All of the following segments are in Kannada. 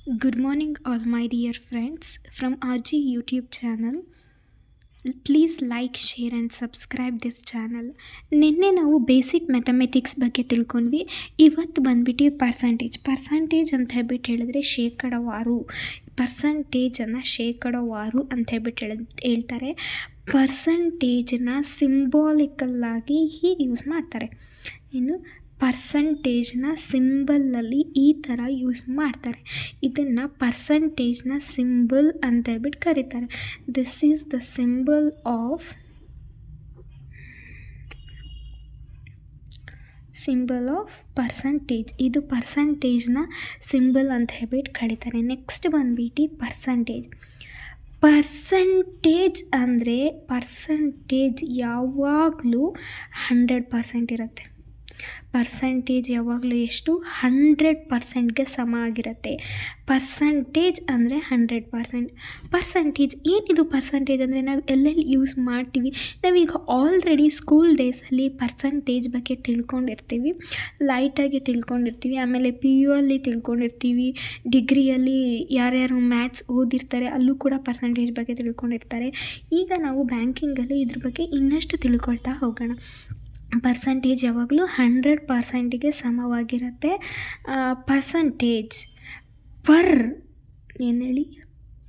Good morning, all my dear friends from RG YouTube channel. Please like, share and subscribe this channel. ನಿನ್ನೆ ನಾವು ಬೇಸಿಕ್ ಮ್ಯಾಥಮೆಟಿಕ್ಸ್ ಬಗ್ಗೆ ತಿಳ್ಕೊಂಡ್ವಿ. ಇವತ್ತು ಬಂದ್ಬಿಟ್ಟು ಪರ್ಸಂಟೇಜ್ ಅಂತ ಹೇಳ್ಬಿಟ್ಟು ಹೇಳಿದ್ರೆ ಶೇಕಡವಾರು. ಪರ್ಸಂಟೇಜನ್ನು ಶೇಕಡವಾರು ಅಂತ ಹೇಳ್ಬಿಟ್ಟು ಹೇಳ್ತಾರೆ. ಪರ್ಸಂಟೇಜನ್ನ ಸಿಂಬಾಲಿಕಲ್ಲಾಗಿ ಹೀಗೆ ಯೂಸ್ ಮಾಡ್ತಾರೆ. ಇನ್ನು ಪರ್ಸಂಟೇಜ್ನ ಸಿಂಬಲಲ್ಲಿ ಈ ಥರ ಯೂಸ್ ಮಾಡ್ತಾರೆ. ಇದನ್ನು ಪರ್ಸಂಟೇಜ್ನ ಸಿಂಬಲ್ ಅಂತ ಹೇಳ್ಬಿಟ್ಟು ಕರೀತಾರೆ. This is the symbol of percentage. ಇದು ಪರ್ಸಂಟೇಜ್ನ ಸಿಂಬಲ್ ಅಂತ ಹೇಳ್ಬಿಟ್ಟು ಕರೀತಾರೆ. ನೆಕ್ಸ್ಟ್ ಬಂದ್ಬಿಟ್ಟು ಪರ್ಸಂಟೇಜ್ ಅಂದರೆ ಪರ್ಸಂಟೇಜ್ ಯಾವಾಗಲೂ 100% ಇರುತ್ತೆ. ಪರ್ಸಂಟೇಜ್ ಯಾವಾಗಲೂ ಎಷ್ಟು 100%ಗೆ ಸಮ ಆಗಿರುತ್ತೆ. ಪರ್ಸಂಟೇಜ್ ಅಂದರೆ 100%. ಪರ್ಸಂಟೇಜ್ ಏನಿದು? ಪರ್ಸಂಟೇಜ್ ಅಂದರೆ ನಾವು ಎಲ್ಲೆಲ್ಲಿ ಯೂಸ್ ಮಾಡ್ತೀವಿ? ನಾವೀಗ ಆಲ್ರೆಡಿ ಸ್ಕೂಲ್ ಡೇಸಲ್ಲಿ ಪರ್ಸಂಟೇಜ್ ಬಗ್ಗೆ ತಿಳ್ಕೊಂಡಿರ್ತೀವಿ, ಲೈಟಾಗಿ ತಿಳ್ಕೊಂಡಿರ್ತೀವಿ. ಆಮೇಲೆ PU ಅಲ್ಲಿ ತಿಳ್ಕೊಂಡಿರ್ತೀವಿ. ಡಿಗ್ರಿಯಲ್ಲಿ ಯಾರ್ಯಾರು ಮ್ಯಾಥ್ಸ್ ಓದಿರ್ತಾರೆ ಅಲ್ಲೂ ಕೂಡ ಪರ್ಸಂಟೇಜ್ ಬಗ್ಗೆ ತಿಳ್ಕೊಂಡಿರ್ತಾರೆ. ಈಗ ನಾವು ಬ್ಯಾಂಕಿಂಗಲ್ಲಿ ಇದ್ರ ಬಗ್ಗೆ ಇನ್ನಷ್ಟು ತಿಳ್ಕೊಳ್ತಾ ಹೋಗೋಣ. ಪರ್ಸಂಟೇಜ್ ಯಾವಾಗಲೂ 100%ಗೆ ಸಮವಾಗಿರುತ್ತೆ. ಪರ್ಸಂಟೇಜ್ ಏನು ಹೇಳಿ?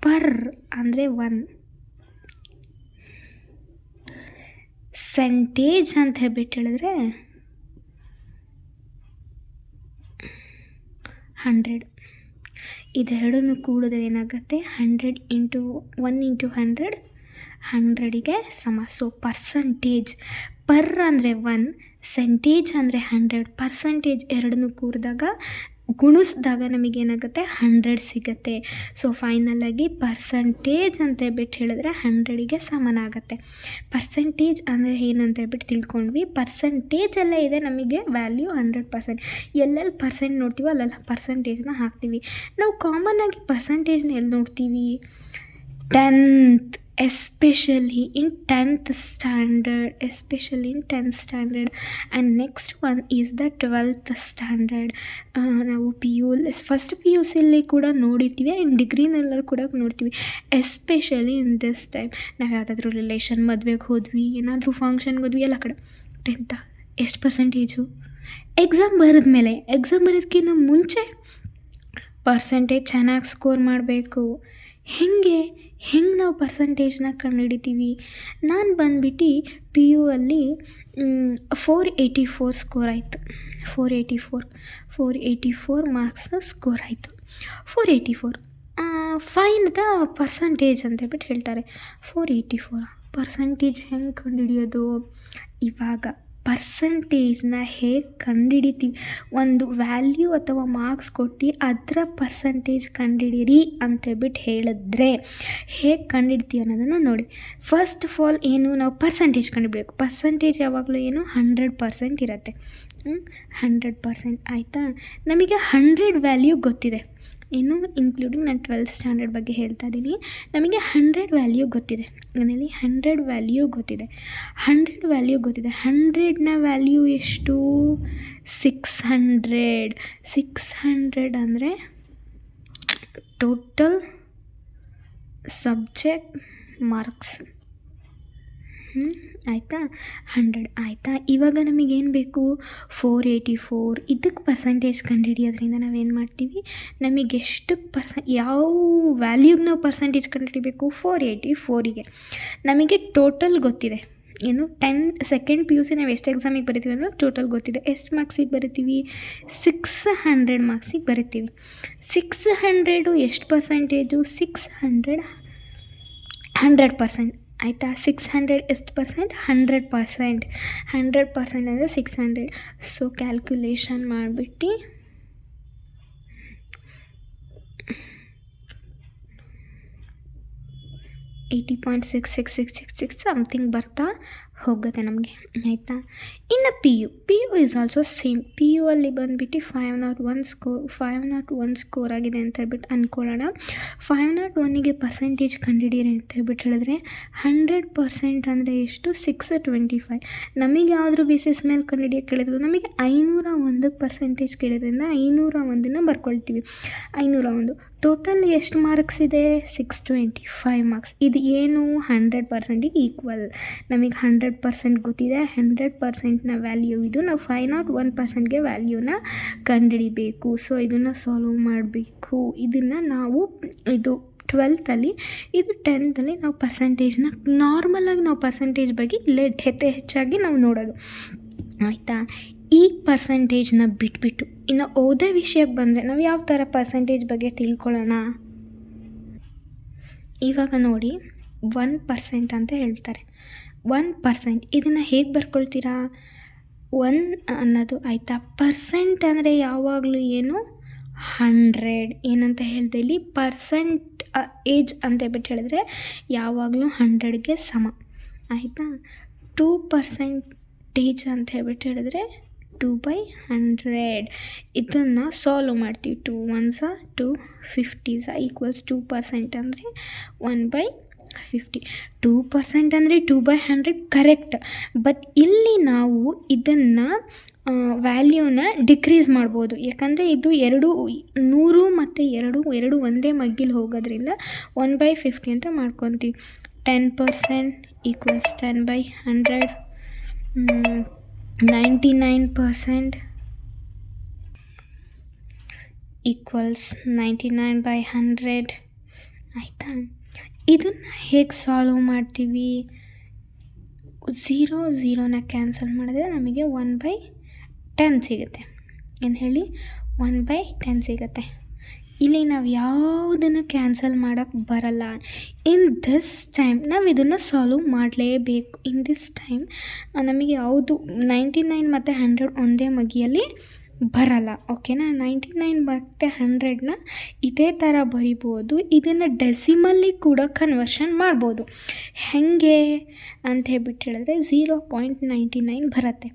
ಪರ್ ಅಂದರೆ 1. ಸೆಂಟೇಜ್ ಅಂತ ಹೇಳ್ಬಿಟ್ಟು ಹೇಳಿದ್ರೆ 100. ಇದೆರಡನ್ನು ಕೂಡಿದ್ರೆ ಏನಾಗುತ್ತೆ? 100 ಇಂಟು 1 ಇಂಟು 100 100ಗೆ ಸಮ. ಸೊ ಪರ್ಸಂಟೇಜ್ ಪರ್ ಅಂದರೆ 1, ಸೆಂಟೇಜ್ ಅಂದರೆ 100. ಪರ್ಸಂಟೇಜ್ ಎರಡನ್ನೂ ಕೂಡಿದಾಗ ಗುಣಿಸಿದಾಗ ನಮಗೇನಾಗುತ್ತೆ? 100 ಸಿಗುತ್ತೆ. ಸೊ ಫೈನಲಾಗಿ ಪರ್ಸಂಟೇಜ್ ಅಂತ ಹೇಳ್ಬಿಟ್ಟು ಹೇಳಿದ್ರೆ 100ಗೆ ಸಮನಾಗುತ್ತೆ. ಪರ್ಸಂಟೇಜ್ ಅಂದರೆ ಏನಂತ ಹೇಳ್ಬಿಟ್ಟು ತಿಳ್ಕೊಂಡ್ವಿ. ಪರ್ಸಂಟೇಜಲ್ಲೇ ಇದೆ ನಮಗೆ ವ್ಯಾಲ್ಯೂ 100%. ಎಲ್ಲೆಲ್ಲಿ ಪರ್ಸೆಂಟ್ ನೋಡ್ತೀವೋ ಅಲ್ಲೆಲ್ಲ ಪರ್ಸಂಟೇಜ್ನ ಹಾಕ್ತೀವಿ. ನಾವು ಕಾಮನ್ನಾಗಿ ಪರ್ಸಂಟೇಜ್ನ ಎಲ್ಲಿ ನೋಡ್ತೀವಿ? 10th, especially in 10th standard, and next one is the 12th standard. ನಾವು ಫಸ್ಟ್ PUCಯಲ್ಲಿ ಕೂಡ ನೋಡಿರ್ತೀವಿ ಆ್ಯಂಡ್ ಡಿಗ್ರಿನಲ್ಲೂ ಕೂಡ ನೋಡ್ತೀವಿ. ಎಸ್ಪೆಷಲಿ ಇನ್ ದಿಸ್ ಟೈಮ್ ನಾವು ಯಾವುದಾದ್ರೂ ರಿಲೇಷನ್ ಮದುವೆಗೆ ಹೋದ್ವಿ, ಏನಾದರೂ ಫಂಕ್ಷನ್ಗೆ ಹೋದ್ವಿ, ಎಲ್ಲ ಕಡೆ 10th ಎಷ್ಟು ಪರ್ಸೆಂಟೇಜು? ಎಕ್ಸಾಮ್ ಬರೋದಕ್ಕಿಂತ ಮುಂಚೆ ಪರ್ಸೆಂಟೇಜ್ ಚೆನ್ನಾಗಿ ಸ್ಕೋರ್ ಮಾಡಬೇಕು. ಹೆಂಗೆ ನಾವು ಪರ್ಸಂಟೇಜ್ನ ಕಂಡುಹಿಡಿತೀವಿ? ನಾನು ಬಂದ್ಬಿಟ್ಟು PU ಅಲ್ಲಿ 484 ಸ್ಕೋರ್ ಆಯಿತು. 484 ಮಾರ್ಕ್ಸ್ ಸ್ಕೋರ್ ಆಯಿತು. 484 ಫೈಂಡ್ ದ ಪರ್ಸಂಟೇಜ್ ಅಂತ ಹೇಳ್ಬಿಟ್ಟು ಹೇಳ್ತಾರೆ. 484 ಪರ್ಸಂಟೇಜ್ ಹೆಂಗೆ ಕಂಡುಹಿಡಿಯೋದು? ಇವಾಗ ಪರ್ಸಂಟೇಜ್ನ ಹೇಗೆ ಕಂಡುಹಿಡಿತೀವಿ? ಒಂದು ವ್ಯಾಲ್ಯೂ ಅಥವಾ ಮಾರ್ಕ್ಸ್ ಕೊಟ್ಟು ಅದರ ಪರ್ಸಂಟೇಜ್ ಕಂಡುಹಿಡೀರಿ ಅಂತೇಳ್ಬಿಟ್ಟು ಹೇಳಿದ್ರೆ ಹೇಗೆ ಕಂಡುಹಿಡ್ತೀವಿ ಅನ್ನೋದನ್ನು ನೋಡಿ. ಫಸ್ಟ್ ಆಫ್ ಆಲ್ ಏನು, ನಾವು ಪರ್ಸಂಟೇಜ್ ಕಂಡುಹಿಡಬೇಕು. ಪರ್ಸಂಟೇಜ್ ಯಾವಾಗಲೂ ಏನು 100% ಇರುತ್ತೆ. 100% ಆಯಿತಾ? ನಮಗೆ 100 ವ್ಯಾಲ್ಯೂ ಗೊತ್ತಿದೆ. ಇನ್ನು ಇನ್ಕ್ಲೂಡಿಂಗ್ ನಾನು 12th ಸ್ಟ್ಯಾಂಡರ್ಡ್ ಬಗ್ಗೆ ಹೇಳ್ತಾ ಇದ್ದೀನಿ. ನಮಗೆ 100 ವ್ಯಾಲ್ಯೂ ಗೊತ್ತಿದೆ. ಅದರಲ್ಲಿ 100 ವ್ಯಾಲ್ಯೂ ಗೊತ್ತಿದೆ. 100ನ ವ್ಯಾಲ್ಯೂ ಎಷ್ಟು? 600 ಅಂದರೆ ಟೋಟಲ್ ಸಬ್ಜೆಕ್ಟ್ ಮಾರ್ಕ್ಸ್. ಆಯಿತಾ? 100 ಆಯಿತಾ? ಇವಾಗ ನಮಗೇನು ಬೇಕು? 484. ಇದಕ್ಕೆ ಪರ್ಸಂಟೇಜ್ ಕಂಡುಹಿಡಿಯೋದ್ರಿಂದ ನಾವೇನು ಮಾಡ್ತೀವಿ? ನಮಗೆ ಎಷ್ಟು ಯಾವ ವ್ಯಾಲ್ಯೂಗೆ ನಾವು ಪರ್ಸಂಟೇಜ್ ಕಂಡುಹಿಡಿಬೇಕು? 484ಗೆ ನಮಗೆ ಟೋಟಲ್ ಗೊತ್ತಿದೆ. ಏನು 2nd PUC ನಾವು ಎಷ್ಟು ಎಕ್ಸಾಮಿಗೆ ಬರಿತೀವಿ ಅಂದರೆ ಟೋಟಲ್ ಗೊತ್ತಿದೆ. ಎಷ್ಟು ಮಾರ್ಕ್ಸಿಗೆ ಬರಿತೀವಿ? 600 ಮಾರ್ಕ್ಸಿಗೆ ಬರಿತೀವಿ. 600 ಎಷ್ಟು ಪರ್ಸಂಟೇಜು? 600 100%. ಆಯಿತಾ? 600 ಎಷ್ಟು ಪರ್ಸೆಂಟ್? 100%. 100% ಅಂದರೆ 600. ಸೊ ಕ್ಯಾಲ್ಕುಲೇಷನ್ ಮಾಡಿಬಿಟ್ಟು 80.66666 ಸಮಥಿಂಗ್ ಬರ್ತಾ ಹೋಗುತ್ತೆ ನಮಗೆ, ಆಯಿತಾ. ಇನ್ನು P U is also same. P U ಅಲ್ಲಿ ಬಂದುಬಿಟ್ಟು 501 ಸ್ಕೋರ್ ಆಗಿದೆ ಅಂತ ಹೇಳ್ಬಿಟ್ಟು ಅಂದ್ಕೊಳ್ಳೋಣ. 501ಗೆ ಪರ್ಸೆಂಟೇಜ್ ಕಂಡುಹಿಡಿಯಿರಿ ಅಂತ ಹೇಳ್ಬಿಟ್ಟು ಹೇಳಿದ್ರೆ 100% ಅಂದರೆ ಎಷ್ಟು? 625. ನಮಗೆ ಯಾವುದ್ರ ಬೇಸಿಸ್ ಮೇಲೆ ಕಂಡುಹಿಡಿಯೋಕ್ಕೆ ಕೇಳಿದ್ರು? ನಮಗೆ 501 ಪರ್ಸೆಂಟೇಜ್ ಕೇಳಿದ್ರಿಂದ 501 ಬರ್ಕೊಳ್ತೀವಿ. 501 ಟೋಟಲ್ ಎಷ್ಟು ಮಾರ್ಕ್ಸ್ ಇದೆ? 625 ಮಾರ್ಕ್ಸ್. ಇದು ಏನು? 100%ಗೆ ಈಕ್ವಲ್. ನಮಗೆ 100% ಗೊತ್ತಿದೆ, 100%ನ ವ್ಯಾಲ್ಯೂ ಇದು. ನಾವು 501%ಗೆ ವ್ಯಾಲ್ಯೂನ ಕಂಡುಹಿಡಿಬೇಕು. ಸೊ ಇದನ್ನು ಸಾಲ್ವ್ ಮಾಡಬೇಕು. ಇದನ್ನು ನಾವು ಇದು 12th ಇದು 10th ನಾವು ಪರ್ಸೆಂಟೇಜ್ನ ನಾರ್ಮಲಾಗಿ ನಾವು ಪರ್ಸೆಂಟೇಜ್ ಬಗ್ಗೆ ಇಲ್ಲೇ ಹೆಚ್ಚಾಗಿ ನಾವು ನೋಡೋದು, ಆಯಿತಾ. ಈ ಪರ್ಸೆಂಟೇಜ್ನ ಬಿಟ್ಬಿಟ್ಟು ಇನ್ನು ಓದೋ ವಿಷಯಕ್ಕೆ ಬಂದರೆ ನಾವು ಯಾವ ಥರ ಪರ್ಸೆಂಟೇಜ್ ಬಗ್ಗೆ ತಿಳ್ಕೊಳ್ಳೋಣ. ಇವಾಗ ನೋಡಿ 1% ಅಂತ ಹೇಳ್ತಾರೆ. 1% ಇದನ್ನು ಹೇಗೆ ಬರ್ಕೊಳ್ತೀರಾ? 1 ಅನ್ನೋದು, ಆಯಿತಾ. ಪರ್ಸೆಂಟ್ ಅಂದರೆ ಯಾವಾಗಲೂ ಏನು? 100. ಏನಂತ ಹೇಳಿದೆ ಇಲ್ಲಿ? ಏಜ್ ಅಂತ ಹೇಳ್ಬಿಟ್ಟು ಹೇಳಿದ್ರೆ ಯಾವಾಗಲೂ 100ಗೆ ಸಮ, ಆಯಿತಾ. 2% ಅಂತ ಹೇಳ್ಬಿಟ್ಟು ಹೇಳಿದ್ರೆ 2/100. ಇದನ್ನು ಸಾಲ್ವ್ ಮಾಡ್ತೀವಿ. 2 1s 2 50s ಈಕ್ವಲ್ಸ್ 2% ಅಂದರೆ 1/50. 2% ಅಂದರೆ 2/100 ಕರೆಕ್ಟ್. ಬಟ್ ಇಲ್ಲಿ ನಾವು ಇದನ್ನು ವ್ಯಾಲ್ಯೂನ ಡಿಕ್ರೀಸ್ ಮಾಡ್ಬೋದು. ಯಾಕಂದರೆ ಇದು 100 ಮತ್ತು 2 ಒಂದೇ ಮಗ್ಗಿಲಿ ಹೋಗೋದ್ರಿಂದ 1/50 ಅಂತ ಮಾಡ್ಕೊತೀವಿ. 10% ಈಕ್ವಲ್ಸ್ 10/100. 99% ಈಕ್ವಲ್ಸ್ 99/100, ಆಯಿತಾ. ಇದನ್ನು ಹೇಗೆ ಸಾಲ್ವ್ ಮಾಡ್ತೀವಿ? 0ನ ಕ್ಯಾನ್ಸಲ್ ಮಾಡಿದ್ರೆ ನಮಗೆ 1/10 ಸಿಗುತ್ತೆ. ಏನು ಹೇಳಿ? 1/10 ಸಿಗುತ್ತೆ. ಇಲ್ಲಿ ನಾವು ಯಾವುದನ್ನು ಕ್ಯಾನ್ಸಲ್ ಮಾಡೋಕ್ಕೆ ಬರಲ್ಲ. ಇನ್ ದಿಸ್ ಟೈಮ್ ನಾವು ಇದನ್ನು ಸಾಲ್ವ್ ಮಾಡಲೇಬೇಕು. ಇನ್ ದಿಸ್ ಟೈಮ್ ನಮಗೆ ಯಾವುದು 99 ಮತ್ತು 100 ಒಂದೇ ಮಗಿಯಲ್ಲಿ ಬರಲ್ಲ, ಓಕೆನಾ. 99 ಮತ್ತು 100ನ ಇದೇ ಥರ ಬರಿಬೋದು. ಇದನ್ನು ಡೆಸಿಮಲ್ಲಿ ಕೂಡ ಕನ್ವರ್ಷನ್ ಮಾಡ್ಬೋದು. ಹೇಗೆ ಅಂತ ಹೇಳ್ಬಿಟ್ಟು ಹೇಳಿದ್ರೆ 0.99 ಬರುತ್ತೆ,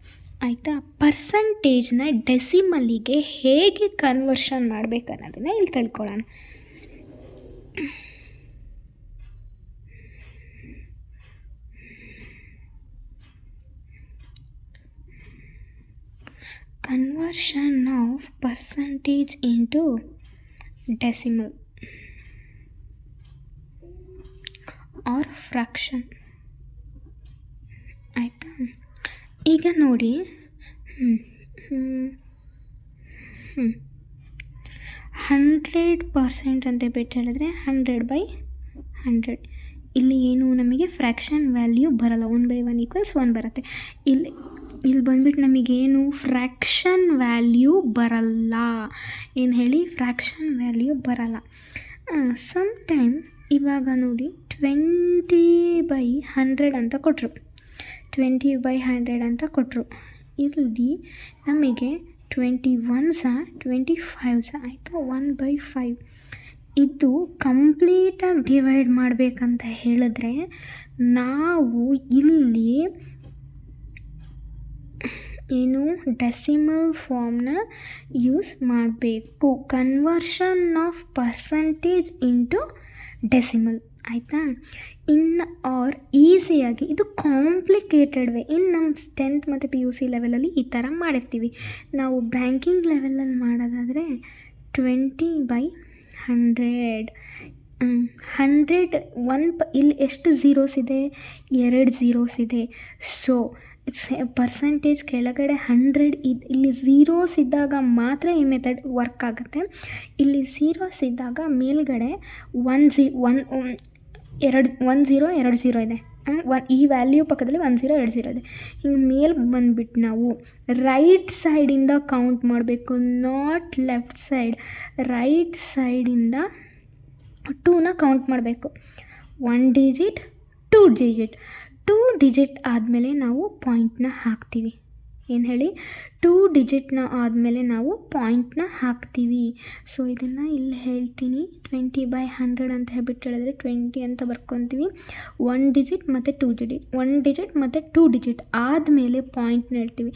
ಆಯಿತಾ. ಪರ್ಸಂಟೇಜ್ನ ಡೆಸಿಮಲ್ಲಿಗೆ ಹೇಗೆ ಕನ್ವರ್ಷನ್ ಮಾಡಬೇಕು ಅನ್ನೋದನ್ನು ಇಲ್ಲಿ ತಿಳ್ಕೊಳ್ಳೋಣ. Conversion of percentage into decimal or fraction, ಆಯಿತಾ. ಈಗ ನೋಡಿ 100% ಅಂತ ಬಿಟ್ಟು ಹೇಳಿದ್ರೆ 100/100. ಇಲ್ಲಿ ಏನು ನಮಗೆ ಫ್ರ್ಯಾಕ್ಷನ್ ವ್ಯಾಲ್ಯೂ ಬರಲ್ಲ. 1/1 ಈಕ್ವಲ್ಸ್ 1 ಬರುತ್ತೆ. ಇಲ್ಲಿ ಬಂದುಬಿಟ್ಟು ನಮಗೇನು ಫ್ರ್ಯಾಕ್ಷನ್ ವ್ಯಾಲ್ಯೂ ಬರಲ್ಲ. ಏನು ಹೇಳಿ? ಫ್ರ್ಯಾಕ್ಷನ್ ವ್ಯಾಲ್ಯೂ ಬರಲ್ಲ. ಸಮ್ಟೈಮ್ ಇವಾಗ ನೋಡಿ 20/100 ಅಂತ ಕೊಟ್ಟರು. 20/100 ಅಂತ ಕೊಟ್ಟರು. ಇಲ್ಲಿ ನಮಗೆ 21s 25s ಆಯಿತಾ. 1/5 ಇದು ಕಂಪ್ಲೀಟಾಗಿ ಡಿವೈಡ್ ಮಾಡಬೇಕಂತ ಹೇಳಿದ್ರೆ ನಾವು ಇಲ್ಲಿ ಏನು ಡೆಸಿಮಲ್ ಫಾರ್ಮ್ನ ಯೂಸ್ ಮಾಡಬೇಕು. Conversion of percentage into decimal, ಆಯಿತಾ. ಇನ್ನು ಆರ್ ಈಸಿಯಾಗಿ ಇದು ಕಾಂಪ್ಲಿಕೇಟೆಡ್ ವೇ. ಇನ್ನು ನಮ್ಮ 10th ಮತ್ತು PUC ಲೆವೆಲಲ್ಲಿ ಈ ಥರ ಮಾಡಿರ್ತೀವಿ. ನಾವು ಬ್ಯಾಂಕಿಂಗ್ ಲೆವೆಲಲ್ಲಿ ಮಾಡೋದಾದರೆ 20/100. 100 ಇಲ್ಲಿ ಎಷ್ಟು ಝೀರೋಸ್ ಇದೆ? 2 ಝೀರೋಸ್ ಇದೆ. ಸೊ ಪರ್ಸಂಟೇಜ್ ಕೆಳಗಡೆ 100 ಇಲ್ಲಿ ಝೀರೋಸ್ ಇದ್ದಾಗ ಮಾತ್ರ ಈ ಮೆಥಡ್ ವರ್ಕ್ ಆಗುತ್ತೆ. ಇಲ್ಲಿ ಝೀರೋಸ್ ಇದ್ದಾಗ ಮೇಲ್ಗಡೆ 1 0 2 0 ಇದೆ. ಈ ವ್ಯಾಲ್ಯೂ ಪಕ್ಕದಲ್ಲಿ 1 0 2 0 ಇದೆ. ಹಿಂಗೆ ಮೇಲೆ ಬಂದುಬಿಟ್ಟು ನಾವು ರೈಟ್ ಸೈಡಿಂದ ಕೌಂಟ್ ಮಾಡಬೇಕು, ನಾಟ್ ಲೆಫ್ಟ್ ಸೈಡ್. ರೈಟ್ ಸೈಡಿಂದ 2ನ ಕೌಂಟ್ ಮಾಡಬೇಕು. 1 ಡಿಜಿಟ್ 2 ಡಿಜಿಟ್ 2 ಡಿಜಿಟ್ ಆದಮೇಲೆ ನಾವು ಪಾಯಿಂಟ್ನ ಹಾಕ್ತೀವಿ. ಏನು ಹೇಳಿ, 2 ಡಿಜಿಟ್ನ ಆದಮೇಲೆ ನಾವು ಪಾಯಿಂಟ್ನ ಹಾಕ್ತೀವಿ. ಸೊ ಇದನ್ನು ಇಲ್ಲಿ ಹೇಳ್ತೀನಿ, 20/100 ಅಂತ ಹೇಳ್ಬಿಟ್ಟು ಹೇಳಿದ್ರೆ 20 ಅಂತ ಬರ್ಕೊತೀವಿ. 1 ಡಿಜಿಟ್ ಮತ್ತು 2 ಡಿಜಿಟ್, 1 ಡಿಜಿಟ್ ಮತ್ತು 2 ಡಿಜಿಟ್ ಆದಮೇಲೆ ಪಾಯಿಂಟ್ನ ಹೇಳ್ತೀವಿ.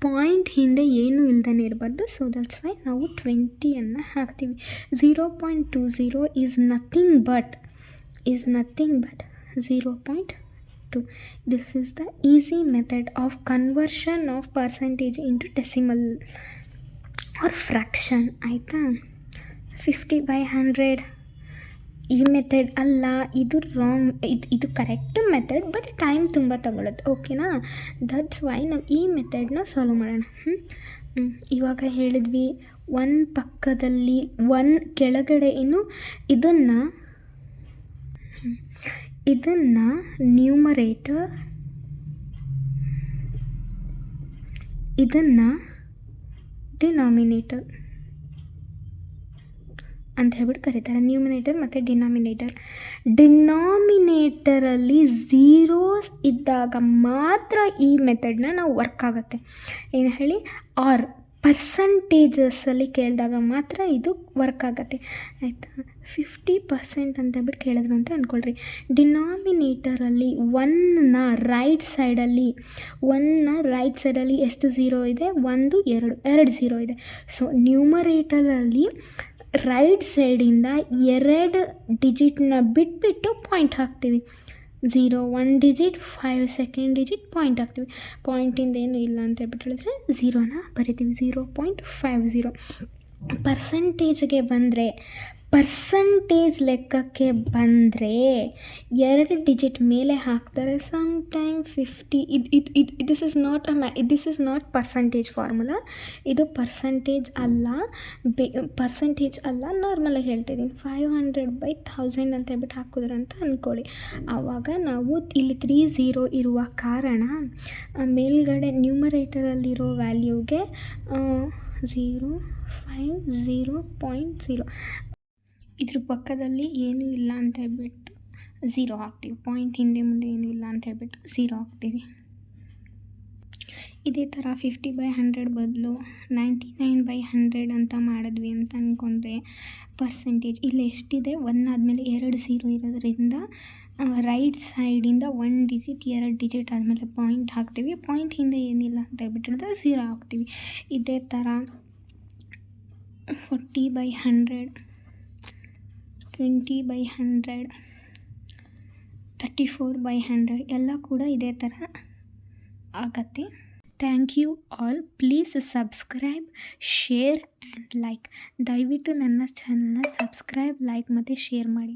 ಪಾಯಿಂಟ್ ಹಿಂದೆ ಏನೂ ಇಲ್ದೇ ಇರಬಾರ್ದು. ಸೊ ದಟ್ಸ್ ವೈ ನಾವು 20 ಹಾಕ್ತೀವಿ. 0.20 is nothing but 0.2. This is the easy method of conversion of percentage into decimal or fraction. ಆಯಿತಾ? 50/100 ಈ ಮೆಥಡ್ ಅಲ್ಲ, ಇದು ರಾಂಗ್. ಇದು ಕರೆಕ್ಟ್ ಮೆಥಡ್, ಬಟ್ ಟೈಮ್ ತುಂಬ ತಗೊಳುತ್ತೆ. ಓಕೆನಾ? ದಟ್ಸ್ ವೈ ನಾವು ಈ ಮೆಥಡ್ನ ಸಾಲ್ವ್ ಮಾಡೋಣ. ಇವಾಗ ಹೇಳಿದ್ವಿ 1 ಪಕ್ಕದಲ್ಲಿ 1 ಕೆಳಗಡೆ ಇನ್ನು ಇದನ್ನು ನ್ಯೂಮರೇಟರ್, ಇದನ್ನು ಡಿನಾಮಿನೇಟರ್ ಅಂತ ಹೇಳ್ಬಿಟ್ಟು ಕರೀತಾರೆ. ನ್ಯೂಮಿನೇಟರ್ ಮತ್ತು ಡಿನಾಮಿನೇಟರಲ್ಲಿ ಝೀರೋಸ್ ಇದ್ದಾಗ ಮಾತ್ರ ಈ ಮೆಥಡ್ನ ನಾವು ವರ್ಕ್ ಆಗುತ್ತೆ. ಏನು ಹೇಳಿ, ಆರ್ ಪರ್ಸಂಟೇಜಸಲ್ಲಿ ಕೇಳಿದಾಗ ಮಾತ್ರ ಇದು ವರ್ಕ್ ಆಗುತ್ತೆ. ಆಯಿತಾ? 50% ಅಂತ ಹೇಳ್ಬಿಟ್ಟು ಕೇಳಿದ್ರು ಅಂತ ಅಂದ್ಕೊಳ್ರಿ. ಡಿನಾಮಿನೇಟರಲ್ಲಿ 1ನ ರೈಟ್ ಸೈಡಲ್ಲಿ ಎಷ್ಟು ಝೀರೋ ಇದೆ? 1 2 ಝೀರೋ ಇದೆ. ಸೊ ನ್ಯೂಮರೇಟರಲ್ಲಿ ರೈಟ್ ಸೈಡಿಂದ 2 ಡಿಜಿಟ್ನ ಬಿಟ್ಬಿಟ್ಟು ಪಾಯಿಂಟ್ ಹಾಕ್ತೀವಿ. 0 1 ಡಿಜಿಟ್, 5 ಸೆಕೆಂಡ್ ಡಿಜಿಟ್, ಪಾಯಿಂಟ್ ಹಾಕ್ತೀವಿ. ಪಾಯಿಂಟಿಂದ ಏನು ಇಲ್ಲ ಅಂತ ಹೇಳ್ಬಿಟ್ಟು ಹೇಳಿದ್ರೆ 0ನ ಬರಿತೀವಿ. 0.50. ಪರ್ಸಂಟೇಜ್ ಲೆಕ್ಕಕ್ಕೆ ಬಂದರೆ 2 ಡಿಜಿಟ್ ಮೇಲೆ ಹಾಕ್ತಾರೆ. Sometime 50. This is not percentage formula. ಇದು ಪರ್ಸಂಟೇಜ್ ಅಲ್ಲ, ನಾರ್ಮಲಾಗಿ ಹೇಳ್ತಿದ್ದೀನಿ. 500/1000 ಅಂತ ಹೇಳ್ಬಿಟ್ಟು ಹಾಕಿದ್ರೆ ಅಂತ ಅಂದ್ಕೊಳ್ಳಿ. ಆವಾಗ ನಾವು ಇಲ್ಲಿ 30 ಇರುವ ಕಾರಣ ಮೇಲ್ಗಡೆ ನ್ಯೂಮರೇಟರಲ್ಲಿರೋ ವ್ಯಾಲ್ಯೂಗೆ 0.50 ಇದ್ರ ಪಕ್ಕದಲ್ಲಿ ಏನೂ ಇಲ್ಲ ಅಂತ ಹೇಳ್ಬಿಟ್ಟು 0 ಹಾಕ್ತೀವಿ. ಪಾಯಿಂಟ್ ಹಿಂದೆ ಮುಂದೆ ಏನೂ ಇಲ್ಲ ಅಂತ ಹೇಳ್ಬಿಟ್ಟು 0 ಹಾಕ್ತೀವಿ. ಇದೇ ಥರ 50/100 ಬದಲು 99/100 ಅಂತ ಮಾಡಿದ್ವಿ ಅಂತ ಅಂದ್ಕೊಂಡ್ರೆ ಪರ್ಸೆಂಟೇಜ್ ಇಲ್ಲಿ ಎಷ್ಟಿದೆ? 1 ಆದಮೇಲೆ 2 0 ಇರೋದ್ರಿಂದ ರೈಟ್ ಸೈಡಿಂದ 1 ಡಿಜಿಟ್ 2 ಡಿಜಿಟ್ ಆದಮೇಲೆ ಪಾಯಿಂಟ್ ಹಾಕ್ತೀವಿ. ಪಾಯಿಂಟ್ ಹಿಂದೆ ಏನಿಲ್ಲ ಅಂತ ಹೇಳ್ಬಿಟ್ಟು 0 ಹಾಕ್ತೀವಿ. ಇದೇ ಥರ 40/100, 20/100, 34/100 ಎಲ್ಲ ಕೂಡ ಇದೇ ಥರ ಆಗತ್ತೆ. Thank you all. Please subscribe, share and like. ದಯವಿಟ್ಟು ನನ್ನ ಚಾನಲ್ನ ಸಬ್ಸ್ಕ್ರೈಬ್, ಲೈಕ್ ಮತ್ತು ಶೇರ್ ಮಾಡಿ.